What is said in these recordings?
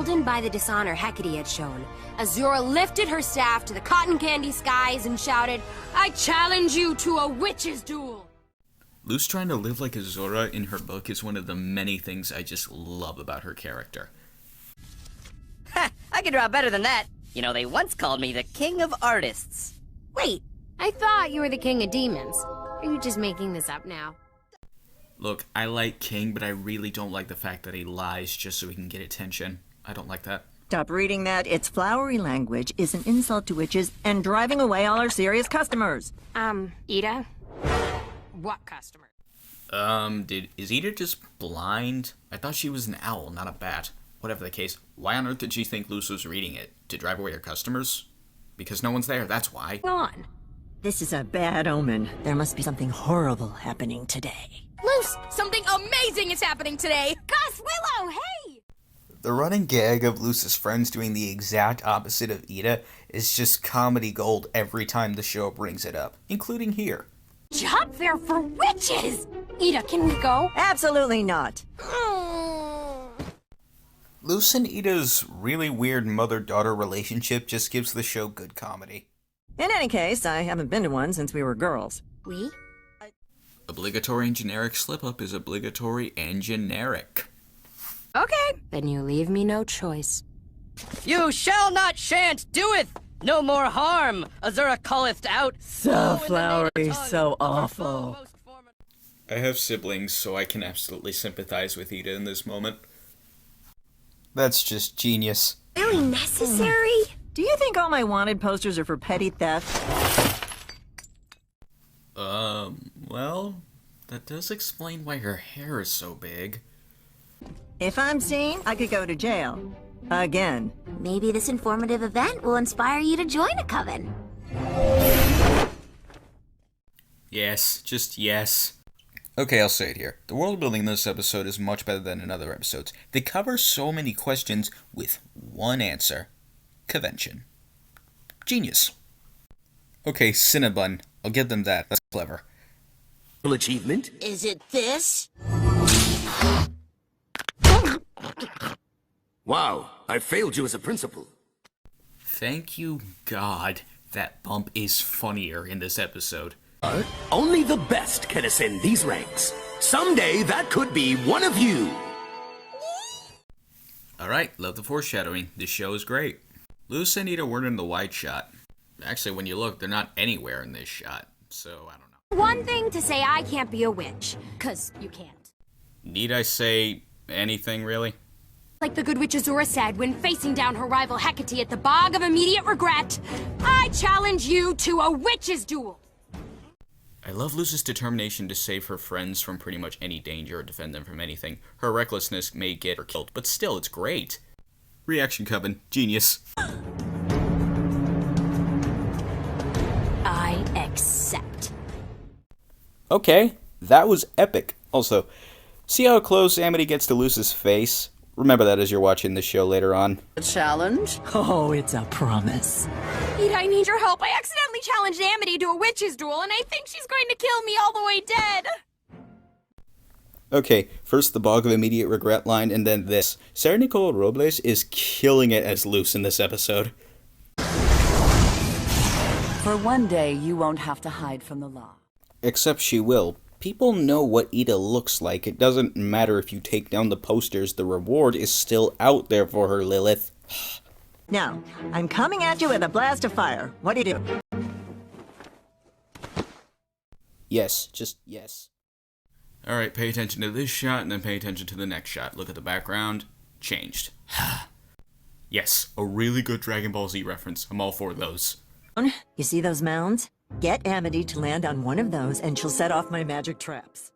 emboldened by the dishonor Hecate had shown, Azura lifted her staff to the cotton candy skies and shouted, "I challenge you to a witch's duel!" Luz trying to live like Azura in her book is one of the many things I just love about her character. Ha! I can draw better than that. You know, they once called me the king of artists. Wait, I thought you were the king of demons. Are you just making this up now? Look, I like King, but I really don't like the fact that he lies just so he can get attention. I don't like that. Stop reading that. It's flowery language, is an insult to witches, and driving away all our serious customers. Ida? What customer? Is Ida just blind? I thought she was an owl, not a bat. Whatever the case, why on earth did she think Luz was reading it? To drive away her customers? Because no one's there, that's why. On. This is a bad omen. There must be something horrible happening today. Luz, something amazing is happening today! Gus, Willow, hey! The running gag of Luz's friends doing the exact opposite of Ida is just comedy gold every time the show brings it up, including here. Job fair for witches! Ida, can we go? Absolutely not. Luz and Ida's really weird mother-daughter relationship just gives the show good comedy. In any case, I haven't been to one since we were girls. We? Obligatory and generic slip-up is obligatory and generic. Okay, then you leave me no choice. You shall not shan't doeth! No more harm! Azura calleth out. So flowery, so awful. I have siblings, so I can absolutely sympathize with Ida in this moment. That's just genius. Really necessary? Do you think all my wanted posters are for petty theft? Well, that does explain why her hair is so big. If I'm seen, I could go to jail. Again. Maybe this informative event will inspire you to join a coven. Yes, just yes. Okay, I'll say it here. The world building in this episode is much better than in other episodes. They cover so many questions with one answer. Covention. Genius. Okay, Cinnabon. I'll give them that. That's clever. Achievement? Is it this? Wow, I failed you as a principal. Thank you, God, that bump is funnier in this episode. Only the best can ascend these ranks. Someday that could be one of you. Alright, love the foreshadowing. This show is great. Luz and Ida weren't in the wide shot. Actually, when you look, they're not anywhere in this shot. So, I don't know. One thing to say I can't be a witch, 'cause you can't. Need I say anything, really? Like the good witch Azura said when facing down her rival Hecate at the Bog of Immediate Regret, I challenge you to a witch's duel! I love Luz's determination to save her friends from pretty much any danger or defend them from anything. Her recklessness may get her killed, but still, it's great. Reaction Coven, genius. I accept. Okay, that was epic. Also, see how close Amity gets to Luz's face? Remember that as you're watching the show later on. A challenge? Oh, it's a promise. Ida, I need your help. I accidentally challenged Amity to a witch's duel, and I think she's going to kill me all the way dead. Okay, first the Bog of Immediate Regret line, and then this. Sarah Nicole Robles is killing it as Luz in this episode. For one day, you won't have to hide from the law. Except she will. People know what Ida looks like. It doesn't matter if you take down the posters, the reward is still out there for her, Lilith. Now, I'm coming at you with a blast of fire. What do you do? Yes, just yes. Alright, pay attention to this shot, and then pay attention to the next shot. Look at the background. Changed. Yes, a really good Dragon Ball Z reference. I'm all for those. You see those mounds? Get Amity to land on one of those, and she'll set off my magic traps.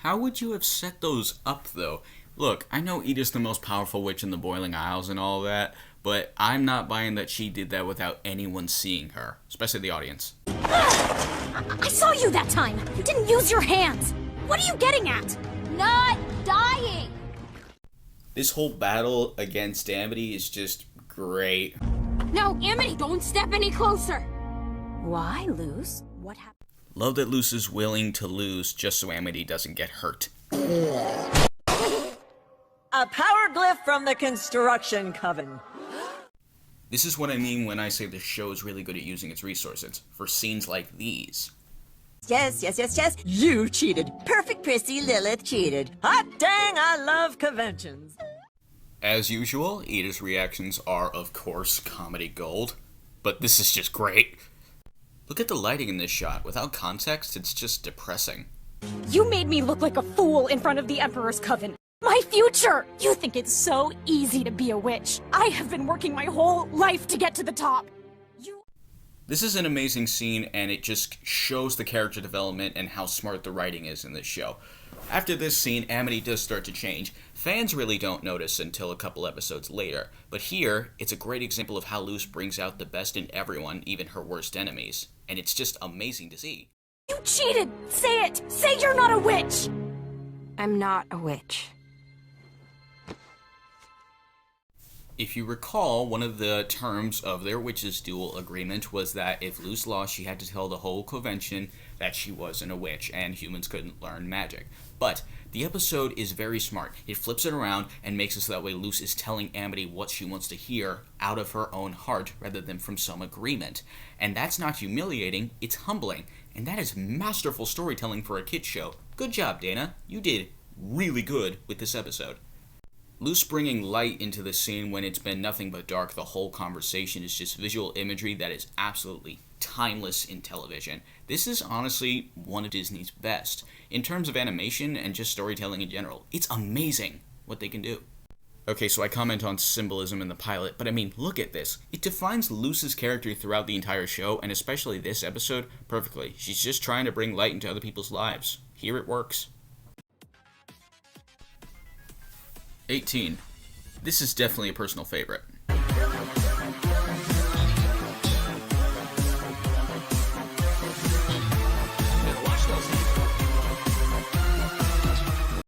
How would you have set those up, though? Look, I know Ida's the most powerful witch in the Boiling Isles and all that, but I'm not buying that she did that without anyone seeing her, especially the audience. I saw you that time. You didn't use your hands. What are you getting at? Not dying. This whole battle against Amity is just great. No, Amity, don't step any closer. Why, Luz? What happened? Love that Luz is willing to lose just so Amity doesn't get hurt. A power glyph from the construction coven. This is what I mean when I say the show is really good at using its resources, for scenes like these. Yes. You cheated. Perfect Prissy Lilith cheated. Hot dang, I love conventions. As usual, Ida's reactions are, of course, comedy gold. But this is just great. Look at the lighting in this shot. Without context, it's just depressing. You made me look like a fool in front of the Emperor's Coven. My future! You think it's so easy to be a witch. I have been working my whole life to get to the top. This is an amazing scene, and it just shows the character development and how smart the writing is in this show. After this scene, Amity does start to change. Fans really don't notice until a couple episodes later, but here, it's a great example of how Luce brings out the best in everyone, even her worst enemies, and it's just amazing to see. You cheated! Say it! Say you're not a witch! I'm not a witch. If you recall, one of the terms of their witches' duel agreement was that if Luce lost, she had to tell the whole Covention that she wasn't a witch and humans couldn't learn magic. But the episode is very smart. It flips it around and makes it so that way Luce is telling Amity what she wants to hear out of her own heart rather than from some agreement. And that's not humiliating, it's humbling. And that is masterful storytelling for a kids show. Good job, Dana. You did really good with this episode. Luce bringing light into the scene when it's been nothing but dark the whole conversation is just visual imagery that is absolutely timeless in television. This is honestly one of Disney's best. In terms of animation and just storytelling in general, it's amazing what they can do. Okay, so I comment on symbolism in the pilot, but I mean, look at this. It defines Luce's character throughout the entire show, and especially this episode, perfectly. She's just trying to bring light into other people's lives. Here it works. 18. This is definitely a personal favorite.